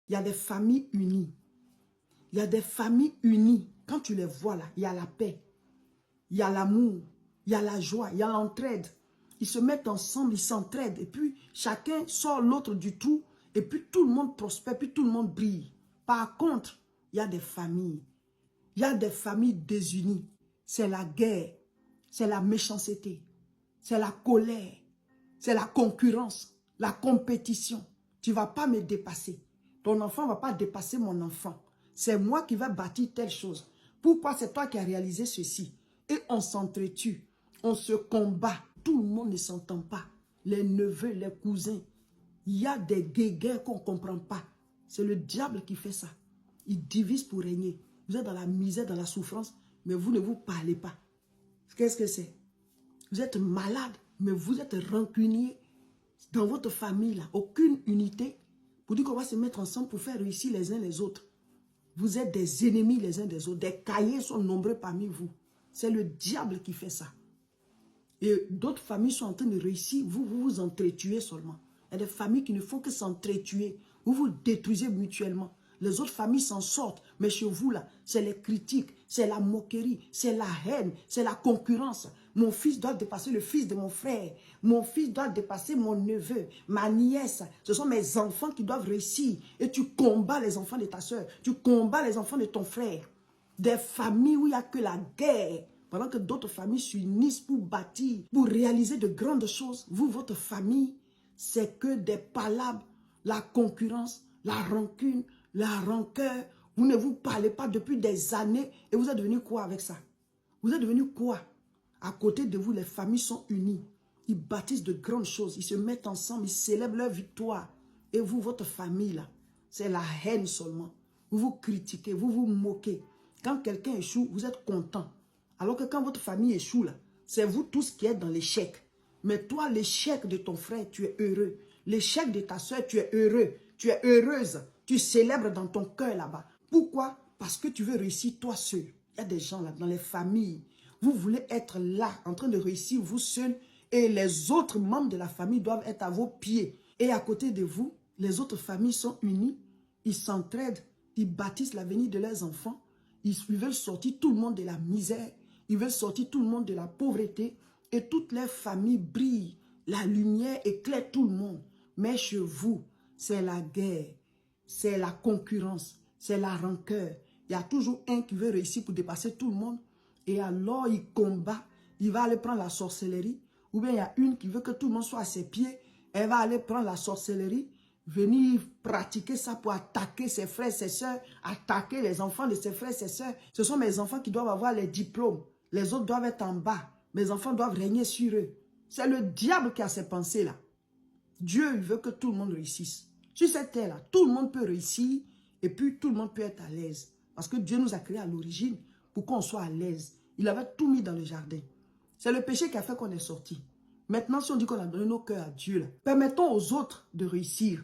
Il y a des familles unies. Il y a des familles unies. Quand tu les vois là, il y a la paix. Il y a l'amour. Il y a la joie. Il y a l'entraide. Ils se mettent ensemble, ils s'entraident. Et puis, chacun sort l'autre du tout. Et puis, tout le monde prospère. Puis, tout le monde brille. Par contre, il y a des familles. Il y a des familles désunies. C'est la guerre. C'est la méchanceté. C'est la colère. C'est la concurrence. La compétition. Tu ne vas pas me dépasser. Ton enfant ne va pas dépasser mon enfant. C'est moi qui vais bâtir telle chose. Pourquoi c'est toi qui as réalisé ceci? Et on s'entretue. On se combat. Tout le monde ne s'entend pas. Les neveux, les cousins. Il y a des guéguerres qu'on ne comprend pas. C'est le diable qui fait ça. Il divise pour régner. Vous êtes dans la misère, dans la souffrance, mais vous ne vous parlez pas. Qu'est-ce que c'est? Vous êtes malade, mais vous êtes rancunier. Dans votre famille, là, aucune unité. Pour dire qu'on va se mettre ensemble pour faire réussir les uns les autres. Vous êtes des ennemis les uns des autres. Des cahiers sont nombreux parmi vous. C'est le diable qui fait ça. Et d'autres familles sont en train de réussir. Vous vous entretuez seulement. Il y a des familles qui ne font que s'entretuer. Vous vous détruisez mutuellement. Les autres familles s'en sortent. Mais chez vous, là, c'est les critiques, c'est la moquerie, c'est la haine, c'est la concurrence. Mon fils doit dépasser le fils de mon frère. Mon fils doit dépasser mon neveu, ma nièce. Ce sont mes enfants qui doivent réussir. Et tu combats les enfants de ta soeur. Tu combats les enfants de ton frère. Des familles où il n'y a que la guerre. Pendant que d'autres familles s'unissent pour bâtir, pour réaliser de grandes choses. Vous, votre famille, c'est que des palabres, la concurrence, la rancune, la rancœur. Vous ne vous parlez pas depuis des années et vous êtes devenu quoi avec ça? Vous êtes devenu quoi? À côté de vous, les familles sont unies. Ils bâtissent de grandes choses. Ils se mettent ensemble, ils célèbrent leur victoire. Et vous, votre famille, là, c'est la haine seulement. Vous vous critiquez, vous vous moquez. Quand quelqu'un échoue, vous êtes content. Alors que quand votre famille échoue, là, c'est vous tous qui êtes dans l'échec. Mais toi, l'échec de ton frère, tu es heureux. L'échec de ta soeur, tu es heureux. Tu es heureuse. Tu célèbres dans ton cœur là-bas. Pourquoi? Parce que tu veux réussir toi seul. Il y a des gens là, dans les familles. Vous voulez être là, en train de réussir vous seul. Et les autres membres de la famille doivent être à vos pieds. Et à côté de vous, les autres familles sont unies. Ils s'entraident. Ils bâtissent l'avenir de leurs enfants. Ils veulent sortir tout le monde de la misère. Ils veulent sortir tout le monde de la pauvreté. Et toutes les familles brillent. La lumière éclaire tout le monde. Mais chez vous, c'est la guerre. C'est la concurrence. C'est la rancœur. Il y a toujours un qui veut réussir pour dépasser tout le monde. Et alors, il combat. Il va aller prendre la sorcellerie. Ou bien il y a une qui veut que tout le monde soit à ses pieds. Elle va aller prendre la sorcellerie. Venir pratiquer ça pour attaquer ses frères, ses soeurs, attaquer les enfants de ses frères, ses soeurs. Ce sont mes enfants qui doivent avoir les diplômes. Les autres doivent être en bas. Mes enfants doivent régner sur eux. C'est le diable qui a ces pensées-là. Dieu veut que tout le monde réussisse. Sur cette terre-là, tout le monde peut réussir et puis tout le monde peut être à l'aise. Parce que Dieu nous a créés à l'origine pour qu'on soit à l'aise. Il avait tout mis dans le jardin. C'est le péché qui a fait qu'on est sorti. Maintenant, si on dit qu'on a donné nos cœurs à Dieu, là, permettons aux autres de réussir.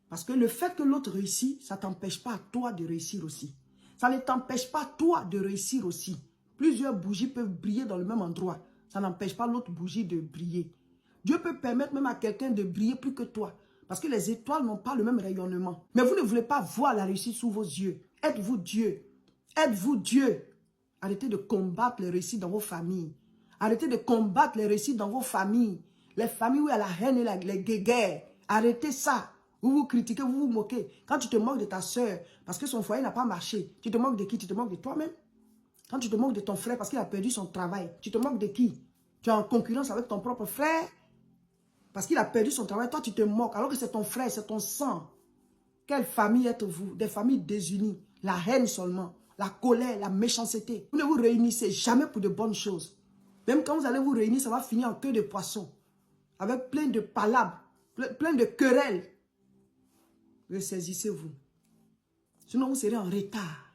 Parce que le fait que l'autre réussit, ça ne t'empêche pas toi de réussir aussi. Ça ne t'empêche pas toi de réussir aussi. Plusieurs bougies peuvent briller dans le même endroit. Ça n'empêche pas l'autre bougie de briller. Dieu peut permettre même à quelqu'un de briller plus que toi. Parce que les étoiles n'ont pas le même rayonnement. Mais vous ne voulez pas voir la réussite sous vos yeux. Êtes-vous Dieu? Êtes-vous Dieu? Arrêtez de combattre les réussites dans vos familles. Arrêtez de combattre les réussites dans vos familles. Les familles où il y a la haine et les guerres. Arrêtez ça. Vous vous critiquez, vous vous moquez. Quand tu te moques de ta soeur parce que son foyer n'a pas marché, tu te moques de qui? Tu te moques de toi-même. Quand tu te moques de ton frère parce qu'il a perdu son travail, tu te moques de qui? Tu es en concurrence avec ton propre frère parce qu'il a perdu son travail. Toi, tu te moques alors que c'est ton frère, c'est ton sang. Quelle famille êtes-vous? Des familles désunies. La haine seulement, la colère, la méchanceté. Vous ne vous réunissez jamais pour de bonnes choses. Même quand vous allez vous réunir, ça va finir en queue de poisson. Avec plein de palabres, plein de querelles. Ressaisissez-vous. Sinon, vous serez en retard.